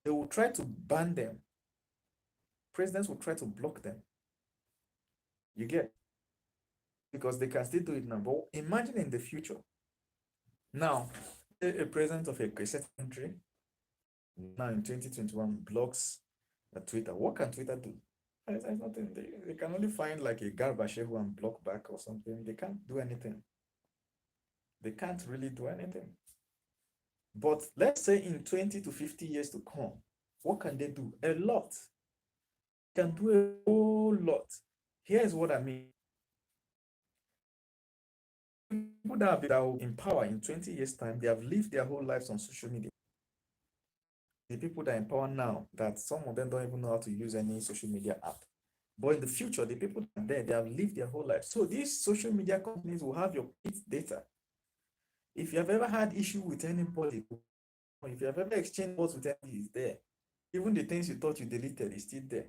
they will try to ban them. Presidents will try to block them. You get? Because they can still do it now. But imagine in the future. Now, a president of a certain country now in 2021 blocks Twitter. What can Twitter do? There's nothing. They can only find like a GARBA and block back or something. They can't do anything. They can't really do anything. But let's say in 20 to 50 years to come, what can they do? A lot. They can do a whole lot. Here's what I mean. People that will empower in 20 years' time, they have lived their whole lives on social media. The people that empower now, that some of them don't even know how to use any social media app. But in the future, the people that are there, they have lived their whole life. So these social media companies will have your data. If you have ever had issue with anybody, if you have ever exchanged words with anybody, it's there. Even the things you thought you deleted is still there.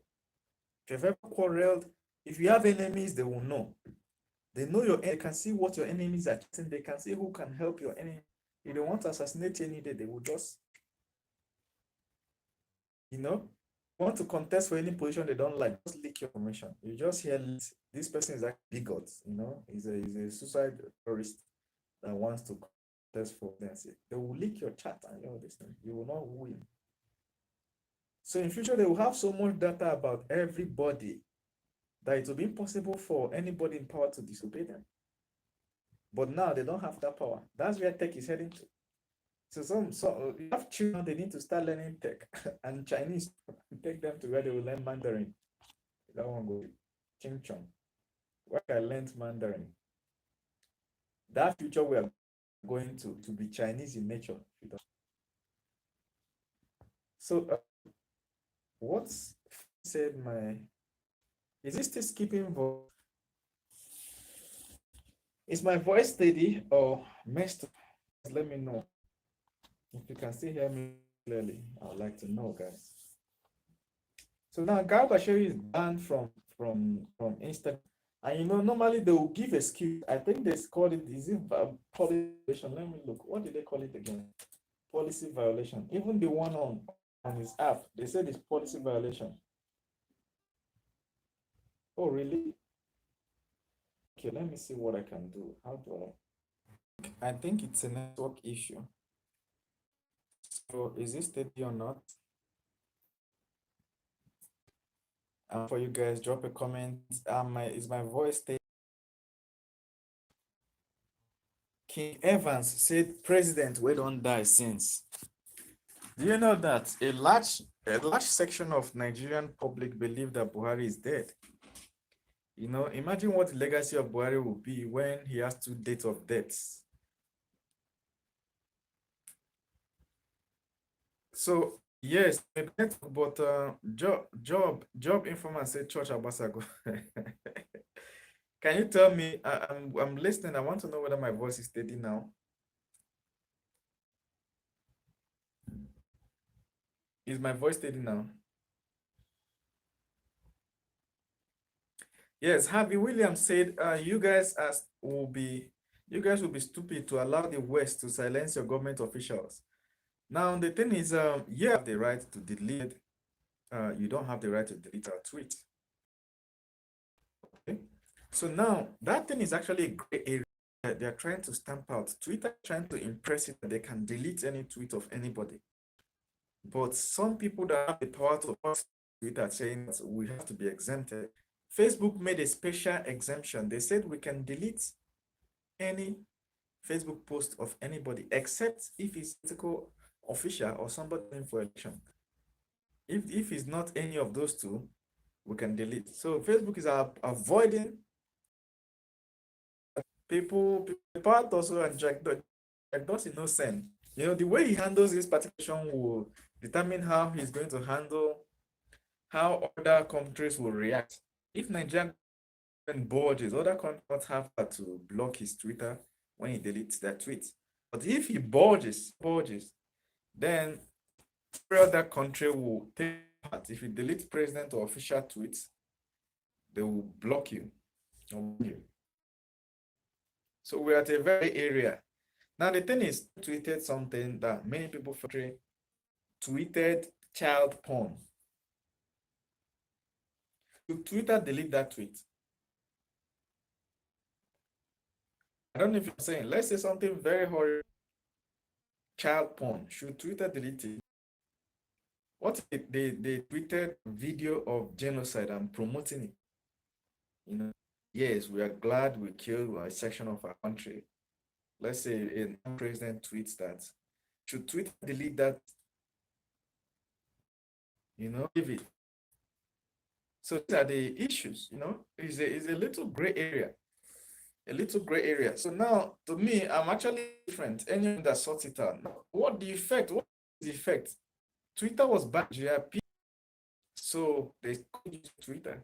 If you have ever quarreled, if you have enemies, they will know. They know they can see what your enemies are chatting. They can see who can help your enemy. If they want to assassinate you any day, they will just, want to contest for any position they don't like, just leak your information. You just hear this person is actually bigot, he's a suicide terrorist that wants to contest for them. They will leak your chat and all this thing. You will not win. So in future, they will have so much data about everybody that it will be impossible for anybody in power to disobey them. But now they don't have that power. That's where tech is heading to. So you have children, they need to start learning tech and Chinese, take them to where they will learn Mandarin. That one go ching chong. Where I learned Mandarin. That future we are going to be Chinese in nature. So what said is this still skipping voice? Is my voice steady or messed up? Let me know if you can still hear me. clearly? I would like to know, guys. So now Garba Shehu is banned from Instagram. And normally they will give excuse. I think they call it, is it policy violation? Let me look. What did they call it again? Policy violation. Even the one on his app, they said it's policy violation. Oh, really? Okay, let me see what I can do. How do I think it's a network issue. So is it steady or not? For you guys, drop a comment. Is my voice steady? King Evans said, "President, we don't die since." Do you know that a large section of Nigerian public believe that Buhari is dead? Imagine what the legacy of Buhari will be when he has 2 dates of deaths. So yes, but job informant said Church Abasago. Can you tell me? I'm listening. I want to know whether my voice is steady now. Is my voice steady now? Yes, Harvey Williams said, you guys will be stupid to allow the West to silence your government officials." Now, the thing is, you have the right to delete, you don't have the right to delete our tweet. Okay? So now, that thing is actually a gray area that they're trying to stamp out. Twitter trying to impress it that they can delete any tweet of anybody. But some people that have the power to pass Twitter saying that we have to be exempted. Facebook made a special exemption. They said we can delete any Facebook post of anybody except if it's political official or somebody in for election. If it's not any of those two, we can delete. So Facebook is avoiding people part also, and Jack Dorsey innocent. The way he handles this particular will determine how he's going to handle how other countries will react. If Nigeria budges, other countries have to block his Twitter when he deletes their tweets. But if he budges, then every other country will take part. If you delete president or official tweets, they will block you. So we're at a very area. Now the thing is, tweeted something that many people tweeted child porn. Should Twitter delete that tweet? I don't know if you're saying, let's say something very horrible, child porn. Should Twitter delete it? What they tweeted video of genocide and promoting it. Yes, we are glad we killed a section of our country. Let's say a president tweets that. Should Twitter delete that? Leave it. So these are the issues, is a little gray area. A little gray area. So now, to me, I'm actually different. Anyone that sorts it out. Now, what is the effect? Twitter was banned, GRP. So they could use Twitter.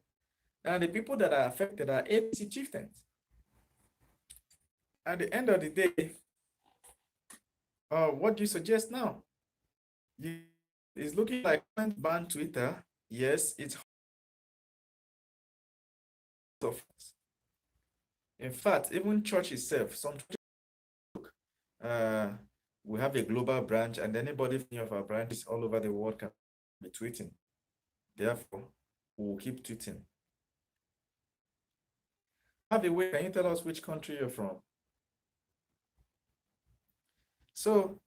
And the people that are affected are APC chieftains. At the end of the day, what do you suggest now? It's looking like ban Twitter. Yes, it's of. In fact, even church itself, we have a global branch, and anybody from any of our branches all over the world can be tweeting. Therefore, we'll keep tweeting. Have a way, can you tell us which country you're from? So,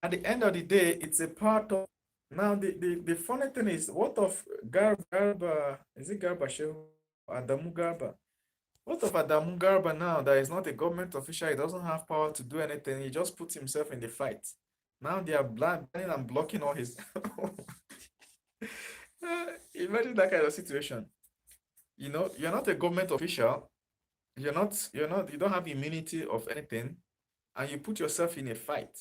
at the end of the day, it's a part of. Now, the funny thing is, what of Garba? Is it Garba Shehu? Adamu Garba? What of Adamu Garba now that is not a government official? He doesn't have power to do anything. He just puts himself in the fight. Now they are banning and blocking all his. Imagine that kind of situation. You're not a government official. You don't have immunity of anything, and you put yourself in a fight.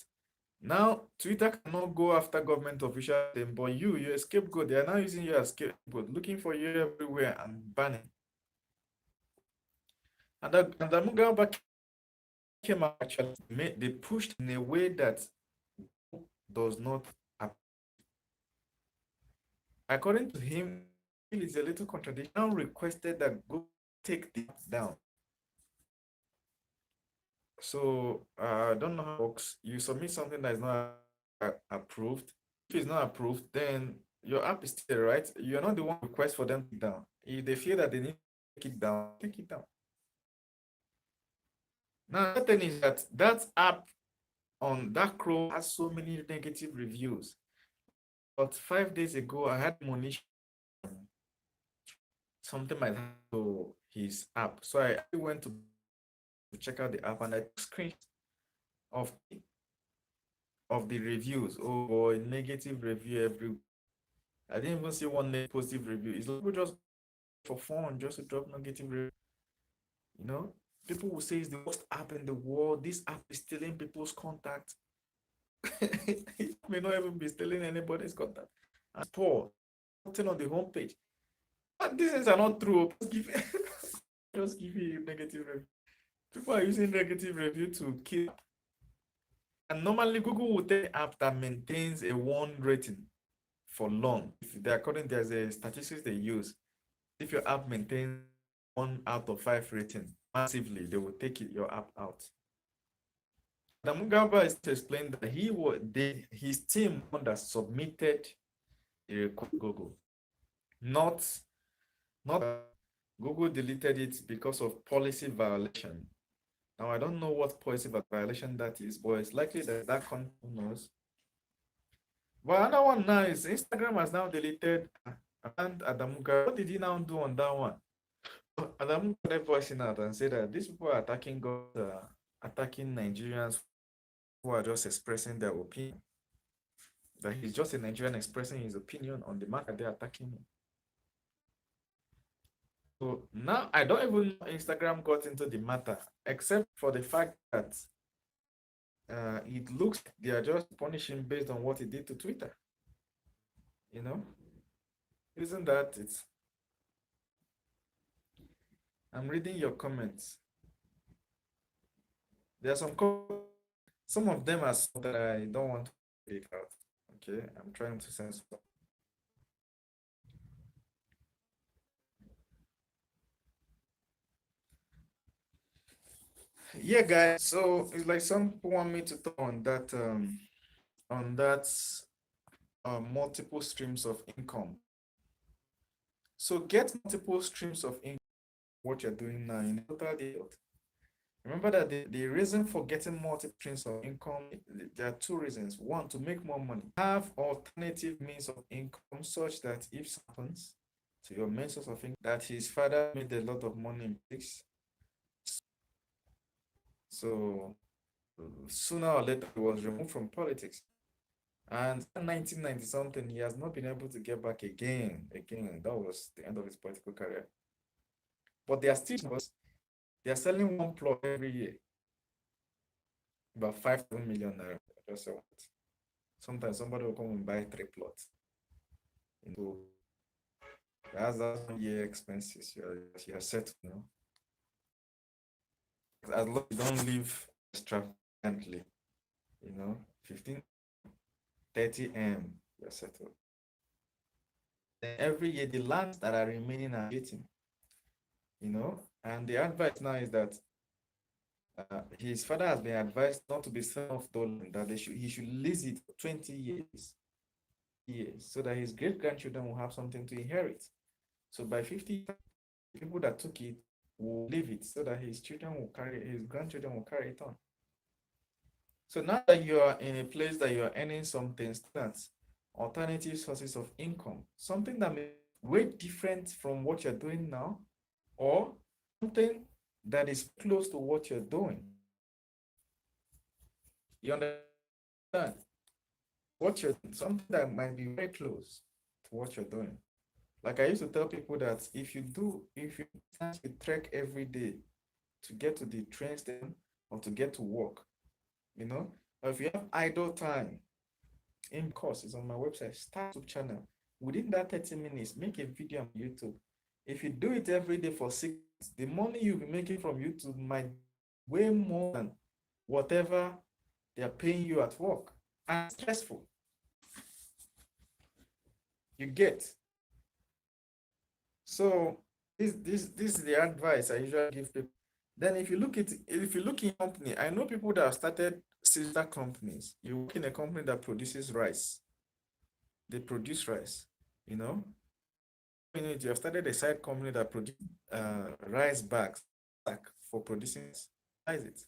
Now, Twitter cannot go after government officials, but you're a scapegoat. They are now using you as scapegoat, looking for you everywhere and banning. And the Mugabe came out, actually, they pushed in a way that does not According to him, it is a little contradiction. Now requested that Google take the app down. So I don't know how it works. You submit something that is not approved. If it's not approved, then your app is still there, right? You're not the one who request for them to take it down. If they feel that they need to take it down, take it down. Now, the thing is that that app on that Chrome has so many negative reviews. But 5 days ago, I had Monish something might happen to his app. So I went to check out the app and I took screenshots of the reviews. Oh boy, negative review every. I didn't even see one positive review. It's like people just for fun, just to drop negative review. You know, people will say it's the worst app in the world. This app is stealing people's contact. It may not even be stealing anybody's contact. And poor, something on the homepage. But these things are not true. Just give you negative review. People are using negative review to kill. And normally Google will take app that maintains a 1 rating for long. If they according there's a statistics they use. If your app maintains 1 out of 5 rating massively, they will take your app out. Adamu GARBA is to explain that his team that submitted a request to Google, not Google deleted it because of policy violation. Now I don't know what policy violation that is, but it's likely that that company knows. But another one now is Instagram has now deleted and Adamu GARBA. What did he now do on that one? Adamu started voicing out and said that these people are attacking God, attacking Nigerians who are just expressing their opinion. That he's just a Nigerian expressing his opinion on the matter they're attacking him. So now I don't even know Instagram got into the matter, except for the fact that it looks like they are just punishing based on what he did to Twitter. You know, isn't that it's? I'm reading your comments. There are some of them are some that I don't want to take out. Okay, I'm trying to censor. Yeah, guys. So it's like some people want me to talk on that multiple streams of income. So get multiple streams of income. What you're doing now in total deal. Remember that the reason for getting multiple streams of income, there are two reasons. One, to make more money. Have alternative means of income such that if something happens to your main source of income, that his father made a lot of money in politics. So sooner or later he was removed from politics. And in 1990 something, he has not been able to get back again. That was the end of his political career. But they are still, they are selling one plot every year, about 5 million naira. Just sometimes somebody will come and buy 3 plots. So that's 1 year expenses. You're set, you know. As long as you don't live extravagantly, you know, 15, 30 M, you're settled. Then every year the lands that are remaining are getting, you know, and the advice now is that his father has been advised not to be selling off the land, that he should lease it for 20 years, so that his great grandchildren will have something to inherit. So by 50, people that took it will leave it so that his grandchildren will carry it on. So now that you are in a place that you are earning something, that's alternative sources of income, something that may be way different from what you're doing now, or something that is close to what you're doing. You understand? Something that might be very close to what you're doing. Like I used to tell people that if you trek every day to get to the train station or to get to work, you know, or if you have idle time, in course, it's on my website, start YouTube channel. Within that 30 minutes, make a video on YouTube. If you do it every day for 6 months, the money you'll be making from YouTube might be way more than whatever they're paying you at work. And stressful. You get. So this is the advice I usually give people. Then if you look in company, I know people that have started sister companies. You work in a company that produces rice. They produce rice, you know. You have started a side company that produces rice bags back for producing rice. Size it,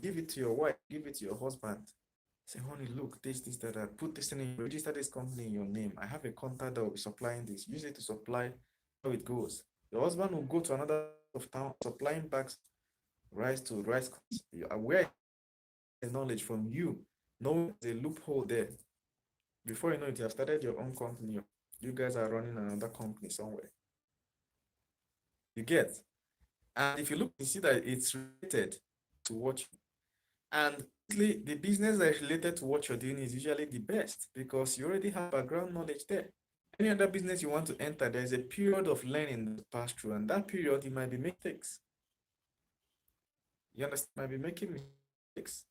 give it to your wife, give it to your husband. Say, honey, look, this, that. Put this in, register this company in your name. I have a contact that will be supplying this. Use it to supply how it goes. Your husband will go to another of town supplying bags, rice to rice. You're aware the knowledge from you, knowing the loophole there. Before you know it, you have started your own company. You guys are running another company somewhere. You get. And if you look, you see that it's related to what you, and the business that is related to what you're doing is usually the best because you already have background knowledge there. Any other business you want to enter, there's a period of learning to pass through, and that period you might be making mistakes. You understand? Might be making mistakes.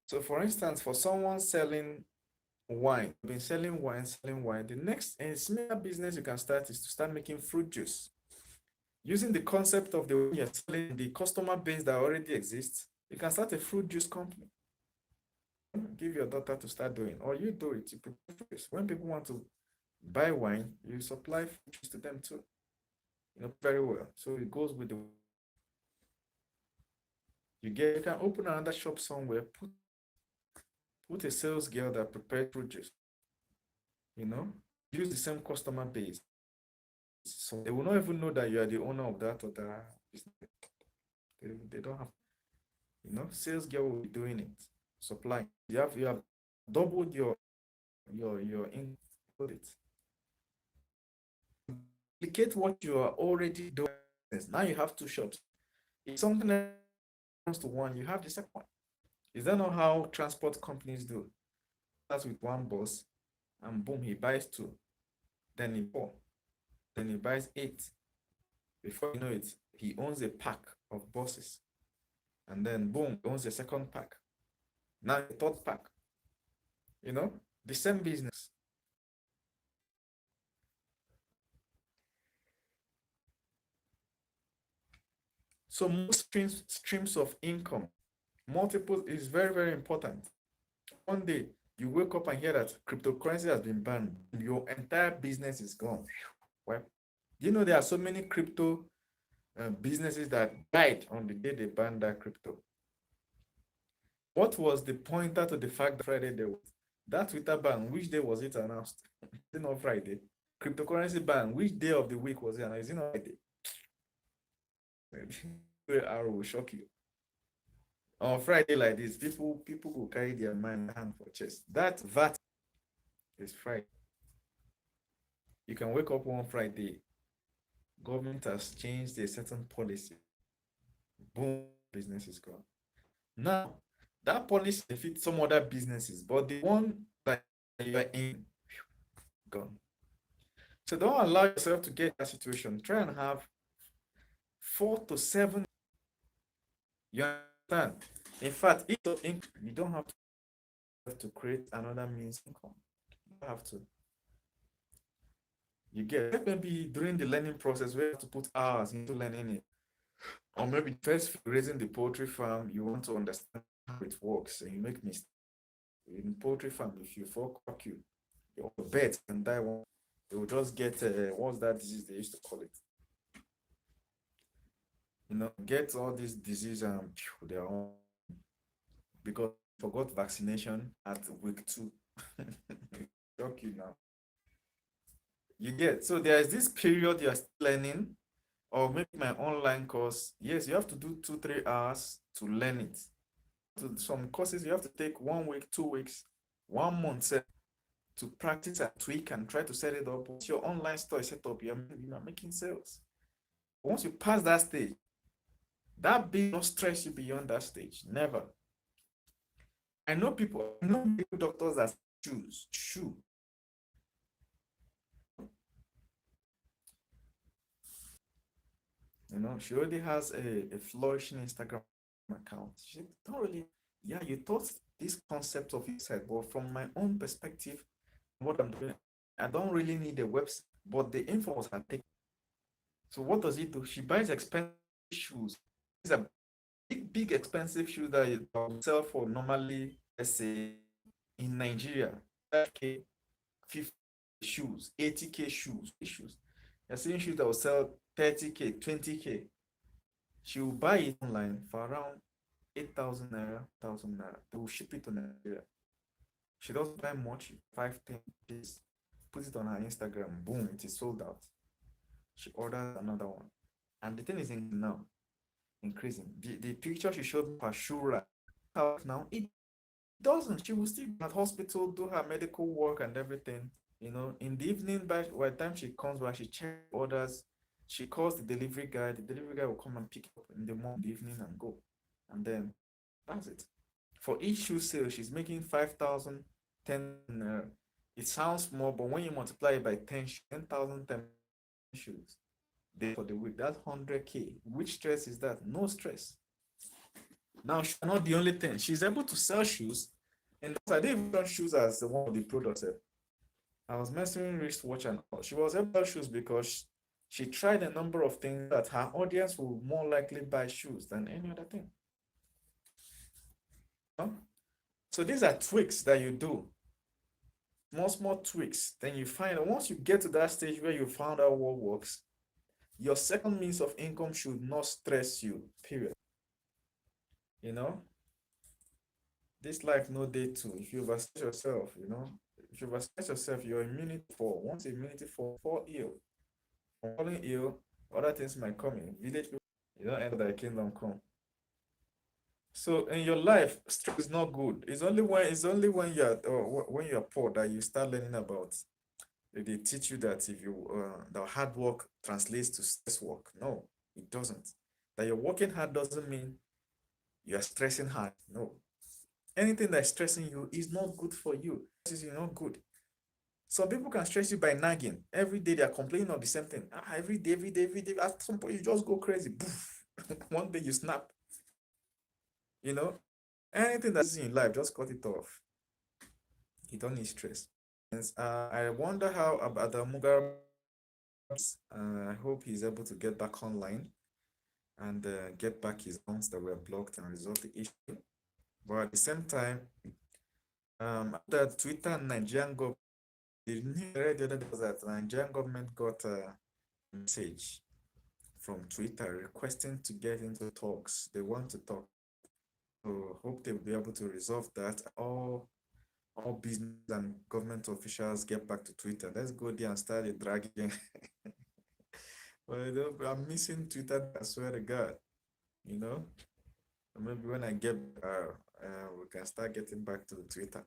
So, for instance, for someone selling wine, been selling wine. The next and similar business you can start is to start making fruit juice. Using the concept of the way you're selling the customer base that already exists, you can start a fruit juice company. Give your daughter to start doing, or you do it. You prepare juice. When people want to buy wine, you supply fruit juice to them too. Very well. So it goes with the you can open another shop somewhere, put a sales girl that prepares fruit juice. Use the same customer base. So they will not even know that you are the owner of that or that business. They don't have, sales girl will be doing it, supplying. You have doubled your income. It. Duplicate what you are already doing. Now you have two shops. If something else comes to one, you have the second one. Is that not how transport companies do? Starts with one boss, and boom, he buys two, then he four, then he buys eight. Before you know it, he owns a pack of buses, and then boom, he owns a second pack. Now the third pack. The same business. So most streams of income, multiple is very, very important. One day you wake up and hear that cryptocurrency has been banned, your entire business is gone. Well, there are so many crypto businesses that died on the day they banned that crypto. What was the pointer to the fact that Friday there was that Twitter ban? Which day was it announced? Is it not Friday? Cryptocurrency ban. Which day of the week was it announced? Is it not Friday? Arrow will shock you. On Friday like this, people will carry their mind hand for chest. That VAT is Friday. You can wake up one Friday, government has changed a certain policy. Boom, business is gone. Now, that policy fits some other businesses, but the one that you are in, gone. So don't allow yourself to get that situation. Try and have 4 to 7. You understand? In fact, you don't have to create another means of income. You don't have to. You get maybe during the learning process where you have to put hours into learning it. Or maybe first raising the poultry farm, you want to understand how it works and you make mistakes. In poultry farm, if you fall you, your birds can die one. They will just get what's that disease they used to call it? Get all this disease and their own because forgot vaccination at week 2. Shock you now. You get so there's this period you are still learning, or maybe my online course. Yes, you have to do 2-3 hours to learn it. To some courses you have to take 1 week, 2 weeks, 1 month to practice and tweak and try to set it up. Once your online store is set up, you're making sales. Once you pass that stage, that will not stress you beyond that stage. Never. I know doctors that choose shoe. She already has a flourishing Instagram account. She don't really, yeah, you thought this concept of inside, but from my own perspective, what I'm doing, I don't really need a website, but the info was her take. So what does it do? She buys expensive shoes. These are big expensive shoes that will sell for normally, let's say, in Nigeria, 5K, 50 shoes, 80K shoes. You're seeing shoes that will sell 30K, 20K. She will buy it online for around 8,000 naira, 1,000 naira. They will ship it to Nigeria. She doesn't buy much, 5, 10 pieces. Put it on her Instagram, boom, it is sold out. She orders another one. And the thing is increasing. The picture she showed me her shoe rack now, it doesn't. She will still be at hospital, do her medical work and everything. In the evening, by the time she comes back, she checks orders. She calls the delivery guy. The delivery guy will come and pick it up in the morning, the evening, and go. And then that's it. For each shoe sale, she's making 5,000, 10. It sounds small, but when you multiply it by 10, 10,000, 10 shoes day for the week, that's 100K. Which stress is that? No stress. Now, she's not the only thing. She's able to sell shoes, and I didn't even run shoes as one of the products. I was mentioning wristwatch and all. She was able to sell shoes because she tried a number of things that her audience will more likely buy shoes than any other thing. So these are tweaks that you do, small tweaks. Then you find once you get to that stage where you found out what works, your second means of income should not stress you, period. This life no day two. If you overstress yourself, if you overstress yourself, your immunity fall. Once immunity fall ill. From falling ill, other things might come in. Village people, you don't enter the kingdom come. So in your life, stress is not good. It's only when you're poor that you start learning about. They teach you that if you the hard work translates to stress work. No, it doesn't. That you're working hard doesn't mean you're stressing hard. No. Anything that's stressing you is not good for you. This is not good. Some people can stress you by nagging. Every day they're complaining of the same thing. Every day, every day, every day. At some point, you just go crazy. One day you snap. Anything that's in life, just cut it off. You don't need stress. I wonder how Adamu Garba. I hope he's able to get back online and get back his accounts that were blocked and resolve the issue. But at the same time, after Twitter and Nigerian government, the other day was that Nigerian government got a message from Twitter requesting to get into talks. They want to talk. So hope they'll be able to resolve that. All business and government officials get back to Twitter. Let's go there and start a dragging. Well, I'm missing Twitter, I swear to God. Maybe when I get we can start getting back to the Twitter.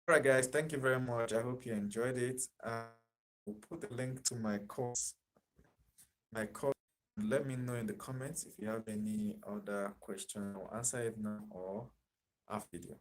All right, guys, thank you very much. I hope you enjoyed it. We'll put a link to my course. Let me know in the comments if you have any other question. I'll answer it now or after video.